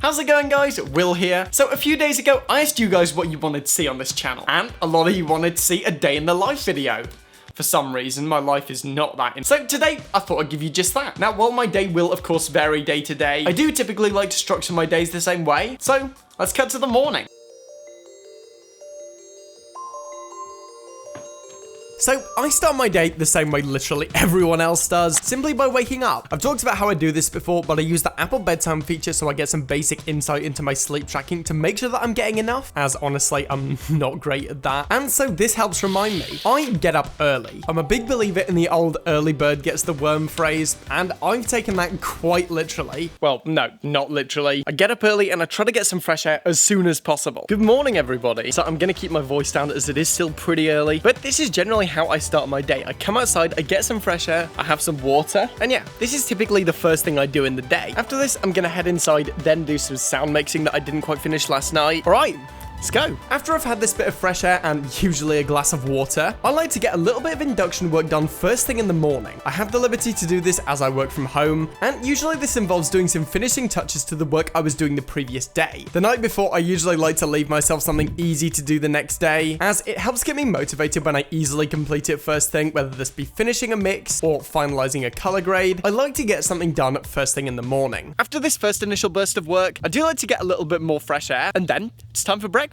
How's it going, guys? Will here. So a few days ago, I asked you guys what you wanted to see on this channel, and a lot of you wanted to see a day in the life video. For some reason, my life is not that. So today, I thought I'd give you just that. Now, while my day will, of course, vary day to day, I do typically like to structure my days the same way. So let's cut to the morning. So, I start my day the same way literally everyone else does, simply by waking up. I've talked about how I do this before, but I use the Apple bedtime feature so I get some basic insight into my sleep tracking to make sure that I'm getting enough, as honestly, I'm not great at that. And so this helps remind me, I get up early. I'm a big believer in the old early bird gets the worm phrase, and I've taken that quite literally. Well, no, not literally. I get up early and I try to get some fresh air as soon as possible. Good morning, everybody. So I'm gonna keep my voice down as it is still pretty early, but this is generally how I start my day. I come outside, I get some fresh air, I have some water, and yeah, this is typically the first thing I do in the day. After this, I'm gonna head inside, then do some sound mixing that I didn't quite finish last night. All right. Let's go. After I've had this bit of fresh air and usually a glass of water, I like to get a little bit of induction work done first thing in the morning. I have the liberty to do this as I work from home, and usually this involves doing some finishing touches to the work I was doing the previous day. The night before, I usually like to leave myself something easy to do the next day, as it helps get me motivated when I easily complete it first thing, whether this be finishing a mix or finalizing a color grade. I like to get something done first thing in the morning. After this first initial burst of work, I do like to get a little bit more fresh air, and then it's time for breakfast.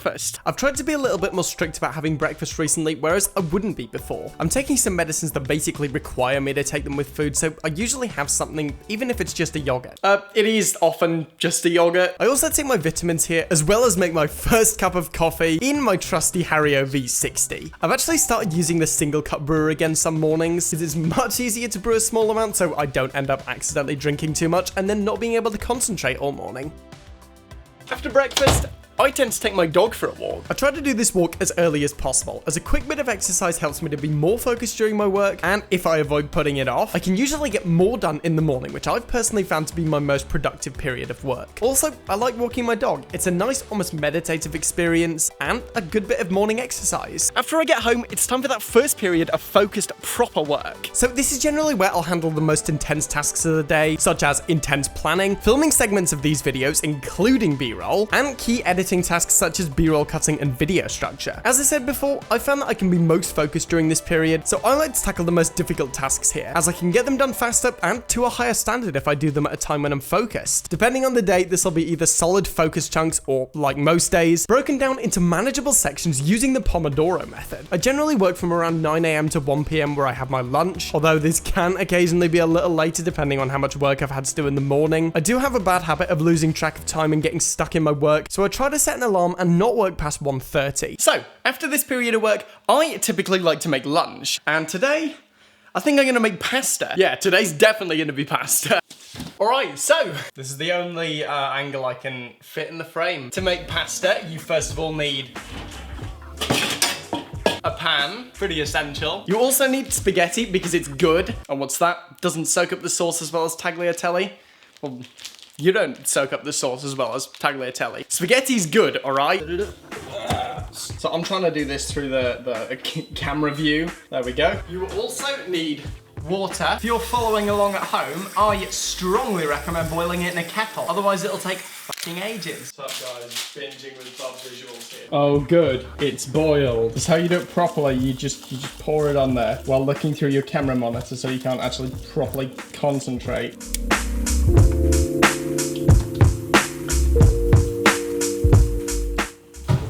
I've tried to be a little bit more strict about having breakfast recently, whereas I wouldn't be before. I'm taking some medicines that basically require me to take them with food, so I usually have something, even if it's just a yogurt. It is often just a yogurt. I also take my vitamins here, as well as make my first cup of coffee in my trusty Hario V60. I've actually started using the single cup brewer again some mornings, because it's much easier to brew a small amount so I don't end up accidentally drinking too much and then not being able to concentrate all morning. After breakfast, I tend to take my dog for a walk. I try to do this walk as early as possible, as a quick bit of exercise helps me to be more focused during my work, and if I avoid putting it off, I can usually get more done in the morning, which I've personally found to be my most productive period of work. Also, I like walking my dog. It's a nice, almost meditative experience, and a good bit of morning exercise. After I get home, it's time for that first period of focused, proper work. So this is generally where I'll handle the most intense tasks of the day, such as intense planning, filming segments of these videos, including B-roll, and key editing tasks such as B-roll cutting and video structure. As I said before, I found that I can be most focused during this period, so I like to tackle the most difficult tasks here, as I can get them done faster and to a higher standard if I do them at a time when I'm focused. Depending on the day, this will be either solid focus chunks or, like most days, broken down into manageable sections using the Pomodoro method. I generally work from around 9 AM to 1 PM where I have my lunch, although this can occasionally be a little later depending on how much work I've had to do in the morning. I do have a bad habit of losing track of time and getting stuck in my work, so I try to set an alarm and not work past 1:30. So, after this period of work, I typically like to make lunch, and today, I think I'm gonna make pasta. Yeah, today's definitely gonna be pasta. Alright, so, this is the only angle I can fit in the frame. To make pasta, you first of all need a pan, pretty essential. You also need spaghetti because it's good. And what's that? Doesn't soak up the sauce as well as tagliatelle? Well, you don't soak up the sauce as well as tagliatelle. Spaghetti's good, all right? So I'm trying to do this through the camera view. There we go. You also need water. If you're following along at home, I strongly recommend boiling it in a kettle. Otherwise, it'll take fucking ages. What's up, guys? Binging with Bob Visuals here. Oh, good. It's boiled. That's how you do it properly. You just pour it on there while looking through your camera monitor so you can't actually properly concentrate.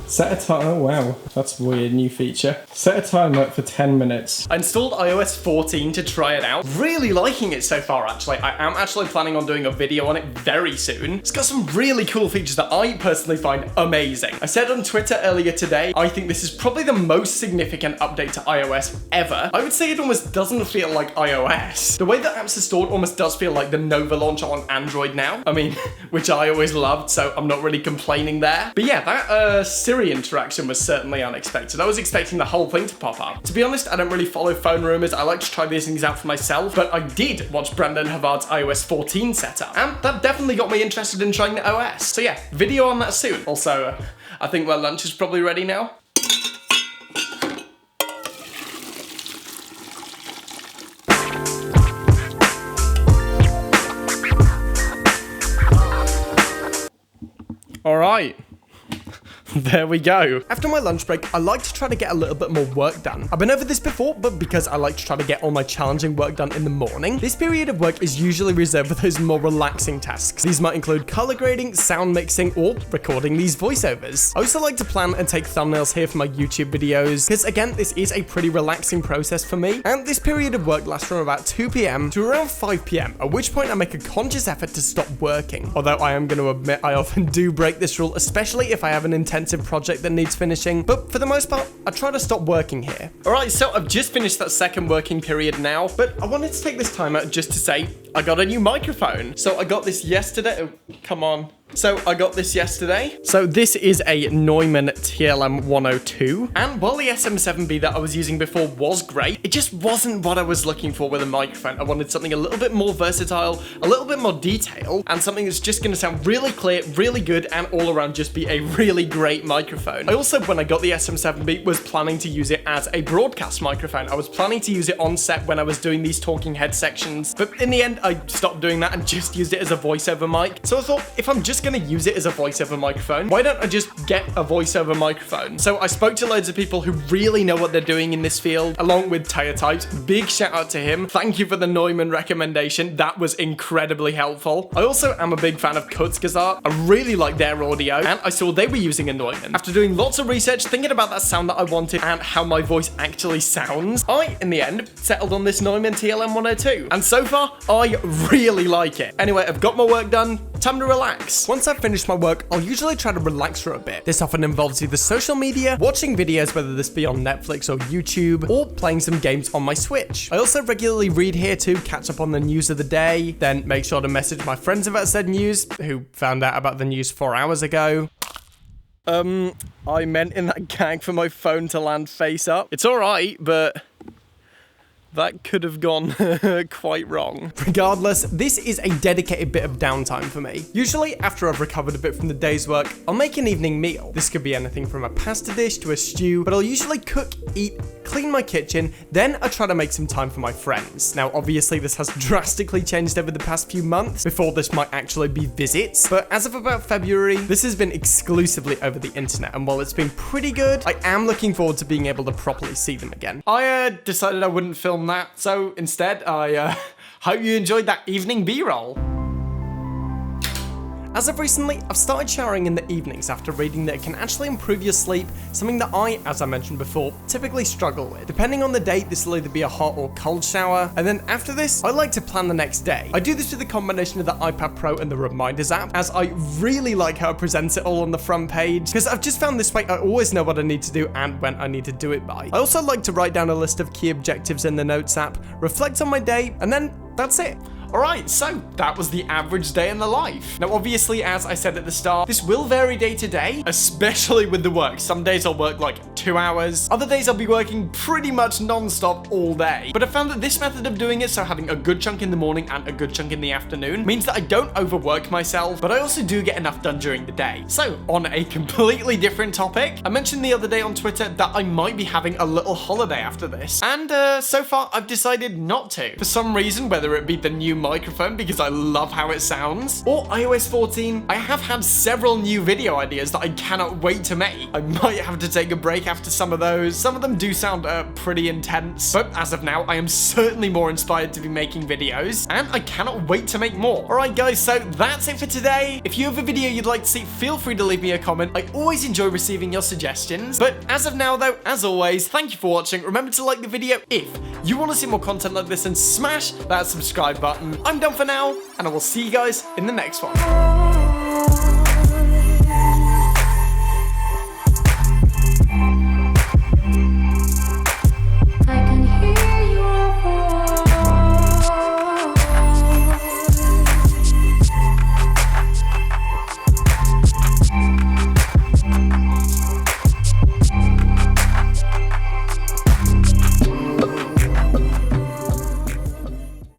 Set a timer. Oh wow, that's a weird new feature. Set a timer for 10 minutes. I installed iOS 14 to try it out. Really liking it so far, actually. I am actually planning on doing a video on it very soon. It's got some really cool features that I personally find amazing. I said on Twitter earlier today, I think this is probably the most significant update to iOS ever. I would say it almost doesn't feel like iOS. The way that apps are stored almost does feel like the Nova launcher on Android now. I mean, which I always loved, so I'm not really complaining there. But yeah, that Siri interaction was certainly unexpected. I was expecting the whole thing to pop up. To be honest, I don't really follow phone rumors. I like to try these things out for myself, but I did watch Brandon Havard's iOS 14 setup, and that definitely got me interested in trying the OS. So yeah, video on that soon. Also, I think my lunch is probably ready now. All right. There we go. After my lunch break, I like to try to get a little bit more work done. I've been over this before, but because I like to try to get all my challenging work done in the morning, this period of work is usually reserved for those more relaxing tasks. These might include color grading, sound mixing, or recording these voiceovers. I also like to plan and take thumbnails here for my YouTube videos, because again, this is a pretty relaxing process for me. And this period of work lasts from about 2 p.m. to around 5 p.m, at which point I make a conscious effort to stop working. Although I am going to admit I often do break this rule, especially if I have an intensive project that needs finishing, but for the most part, I try to stop working here. Alright, so I've just finished that second working period now, but I wanted to take this time out just to say I got a new microphone. So I got this yesterday. Oh, come on. So I got this yesterday. So this is a Neumann TLM 102. And while the SM7B that I was using before was great, it just wasn't what I was looking for with a microphone. I wanted something a little bit more versatile, a little bit more detailed, and something that's just gonna sound really clear, really good, and all around just be a really great microphone. I also, when I got the SM7B, was planning to use it as a broadcast microphone. I was planning to use it on set when I was doing these talking head sections, but in the end, I stopped doing that and just used it as a voiceover mic. So I thought, if I'm just gonna use it as a voiceover microphone, why don't I just get a voiceover microphone? So I spoke to loads of people who really know what they're doing in this field, along with Tire Types. Big shout out to him. Thank you for the Neumann recommendation. That was incredibly helpful. I also am a big fan of Kurzgesagt. I really like their audio, and I saw they were using a Neumann. After doing lots of research, thinking about that sound that I wanted and how my voice actually sounds, I, in the end, settled on this Neumann TLM 102. And so far, I really like it. Anyway, I've got my work done. Time to relax. Once I've finished my work, I'll usually try to relax for a bit. This often involves either social media, watching videos, whether this be on Netflix or YouTube, or playing some games on my Switch. I also regularly read here to catch up on the news of the day, then make sure to message my friends about said news, who found out about the news 4 hours ago. I meant in that gag for my phone to land face up. It's alright, but that could have gone quite wrong. Regardless, this is a dedicated bit of downtime for me. Usually, after I've recovered a bit from the day's work, I'll make an evening meal. This could be anything from a pasta dish to a stew, but I'll usually cook, eat, clean my kitchen, then I try to make some time for my friends. Now, obviously, this has drastically changed over the past few months. Before, this might actually be visits, but as of about February, this has been exclusively over the internet, and while it's been pretty good, I am looking forward to being able to properly see them again. I decided I wouldn't film that, so instead I hope you enjoyed that evening B-roll. As of recently, I've started showering in the evenings after reading that it can actually improve your sleep, something that I, as I mentioned before, typically struggle with. Depending on the day, this will either be a hot or cold shower, and then after this, I like to plan the next day. I do this with a combination of the iPad Pro and the Reminders app, as I really like how it presents it all on the front page, because I've just found this way I always know what I need to do and when I need to do it by. I also like to write down a list of key objectives in the Notes app, reflect on my day, and then that's it. Alright, so that was the average day in the life. Now obviously, as I said at the start, this will vary day to day, especially with the work. Some days I'll work like 2 hours, other days I'll be working pretty much non-stop all day. But I found that this method of doing it, so having a good chunk in the morning and a good chunk in the afternoon, means that I don't overwork myself, but I also do get enough done during the day. So on a completely different topic, I mentioned the other day on Twitter that I might be having a little holiday after this, and so far I've decided not to. For some reason, whether it be the new microphone because I love how it sounds, or iOS 14, I have had several new video ideas that I cannot wait to make. I might have to take a break after some of those. Some of them do sound pretty intense, but as of now, I am certainly more inspired to be making videos, and I cannot wait to make more. Alright guys, so that's it for today. If you have a video you'd like to see, feel free to leave me a comment. I always enjoy receiving your suggestions, but as of now though, as always, thank you for watching. Remember to like the video if you want to see more content like this, and smash that subscribe button. I'm done for now, and I will see you guys in the next one.